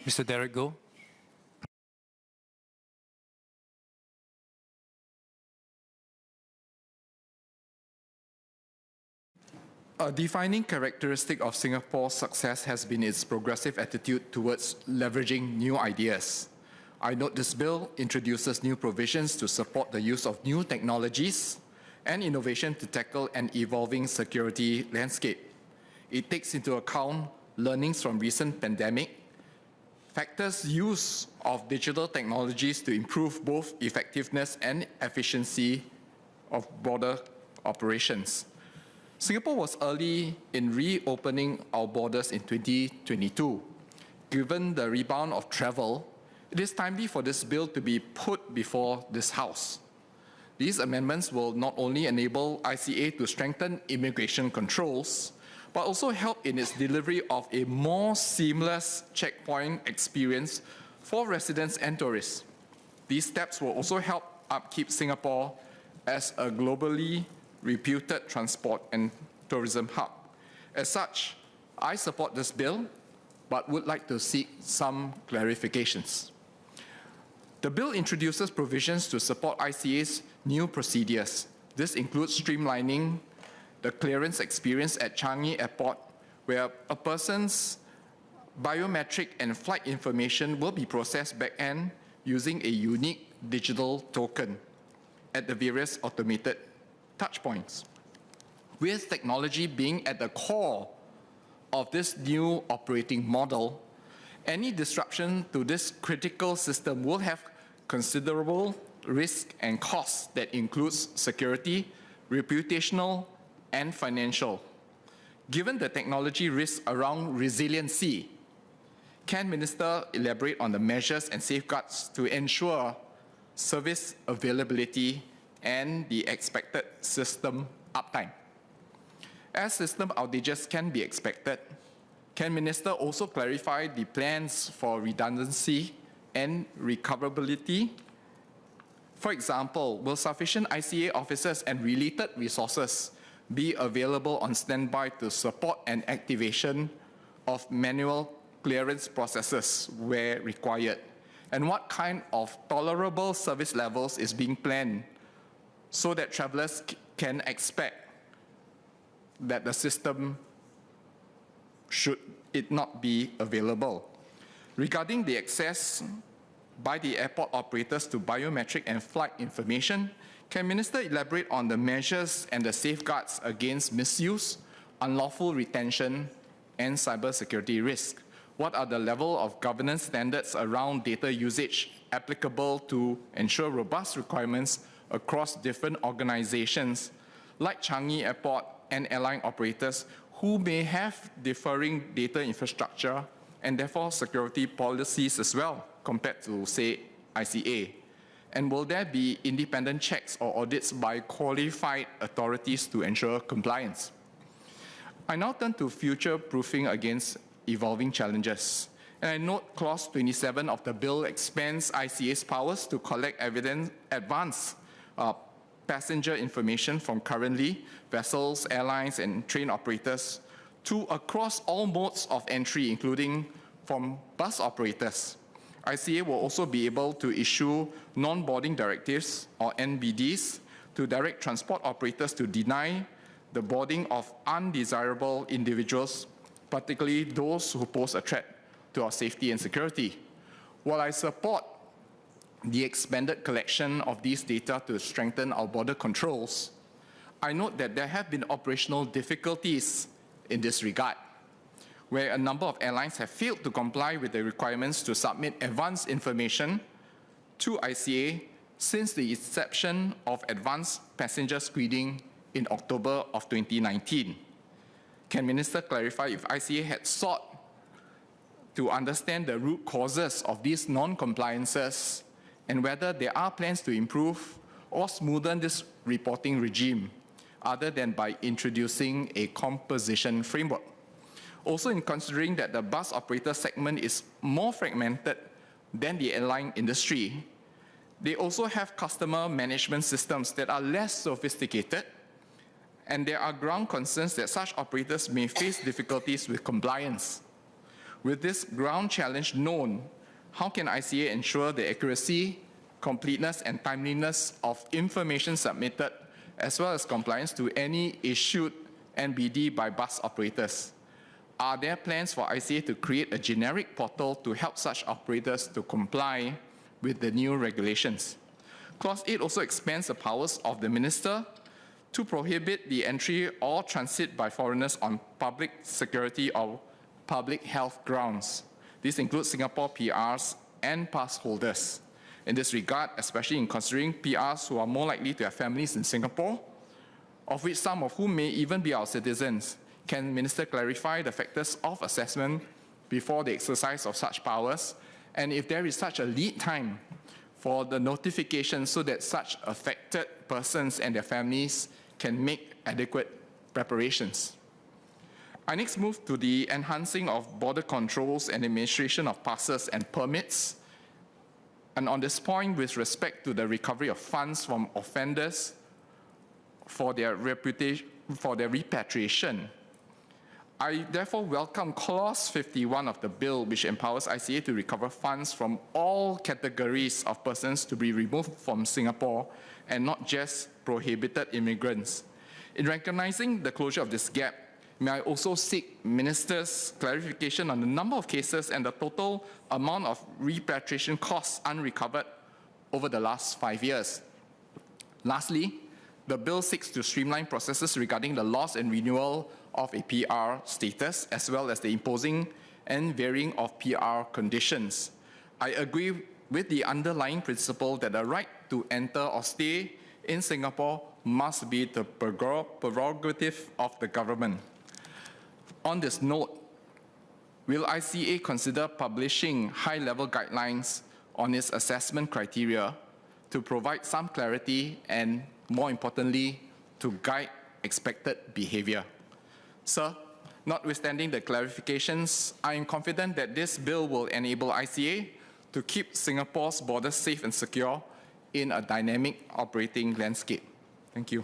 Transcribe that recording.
Mr. Derrick, go. A defining characteristic of Singapore's success has been its progressive attitude towards leveraging new ideas. I note this bill introduces new provisions to support the use of new technologies and innovation to tackle an evolving security landscape. It takes into account learnings from recent pandemic, factors use of digital technologies to improve both effectiveness and efficiency of border operations. Singapore was early in reopening our borders in 2022. Given the rebound of travel, it is timely for this bill to be put before this House. These amendments will not only enable ICA to strengthen immigration controls, but also help in its delivery of a more seamless checkpoint experience for residents and tourists. These steps will also help upkeep Singapore as a globally reputed transport and tourism hub. As such, I support this bill, but would like to seek some clarifications. The bill introduces provisions to support ICA's new procedures. This includes streamlining the clearance experience at Changi Airport, where a person's biometric and flight information will be processed back-end using a unique digital token at the various automated touchpoints. With technology being at the core of this new operating model, any disruption to this critical system will have considerable risk and costs that includes security, reputational, and financial. Given the technology risks around resiliency, can Minister elaborate on the measures and safeguards to ensure service availability and the expected system uptime? As system outages can be expected, can Minister also clarify the plans for redundancy and recoverability? For example, will sufficient ICA officers and related resources be available on standby to support an activation of manual clearance processes where required? And what kind of tolerable service levels is being planned so that travelers can expect that the system should it not be available? Regarding the access by the airport operators to biometric and flight information, can Minister elaborate on the measures and the safeguards against misuse, unlawful retention, and cybersecurity risk? What are the level of governance standards around data usage applicable to ensure robust requirements across different organizations like Changi Airport and airline operators who may have differing data infrastructure and therefore security policies as well compared to, say, ICA? And will there be independent checks or audits by qualified authorities to ensure compliance? I now turn to future-proofing against evolving challenges. And I note Clause 27 of the bill expands ICA's powers to collect advanced passenger information from currently vessels, airlines, and train operators to across all modes of entry, including from bus operators. ICA will also be able to issue non-boarding directives, or NBDs, to direct transport operators to deny the boarding of undesirable individuals, particularly those who pose a threat to our safety and security. While I support the expanded collection of these data to strengthen our border controls, I note that there have been operational difficulties in this regard, where a number of airlines have failed to comply with the requirements to submit advance information to ICA since the inception of advanced passenger screening in October of 2019. Can Minister clarify if ICA had sought to understand the root causes of these non-compliances and whether there are plans to improve or smoothen this reporting regime other than by introducing a composition framework? Also, in considering that the bus operator segment is more fragmented than the airline industry, they also have customer management systems that are less sophisticated, and there are ground concerns that such operators may face difficulties with compliance. With this ground challenge known, how can ICA ensure the accuracy, completeness, and timeliness of information submitted, as well as compliance to any issued NBD by bus operators? Are there plans for ICA to create a generic portal to help such operators to comply with the new regulations? Clause 8 also expands the powers of the minister to prohibit the entry or transit by foreigners on public security or public health grounds. This includes Singapore PRs and pass holders. In this regard, especially in considering PRs who are more likely to have families in Singapore, of which some of whom may even be our citizens, can Minister clarify the factors of assessment before the exercise of such powers, and if there is such a lead time for the notification so that such affected persons and their families can make adequate preparations? I next move to the enhancing of border controls and administration of passes and permits. And on this point, with respect to the recovery of funds from offenders for their repatriation, I therefore welcome Clause 51 of the bill, which empowers ICA to recover funds from all categories of persons to be removed from Singapore and not just prohibited immigrants. In recognizing the closure of this gap, may I also seek Minister's clarification on the number of cases and the total amount of repatriation costs unrecovered over the last 5 years. Lastly, the bill seeks to streamline processes regarding the loss and renewal of a PR status, as well as the imposing and varying of PR conditions. I agree with the underlying principle that the right to enter or stay in Singapore must be the prerogative of the government. On this note, will ICA consider publishing high-level guidelines on its assessment criteria to provide some clarity and, more importantly, to guide expected behavior? Sir, notwithstanding the clarifications, I am confident that this bill will enable ICA to keep Singapore's borders safe and secure in a dynamic operating landscape. Thank you.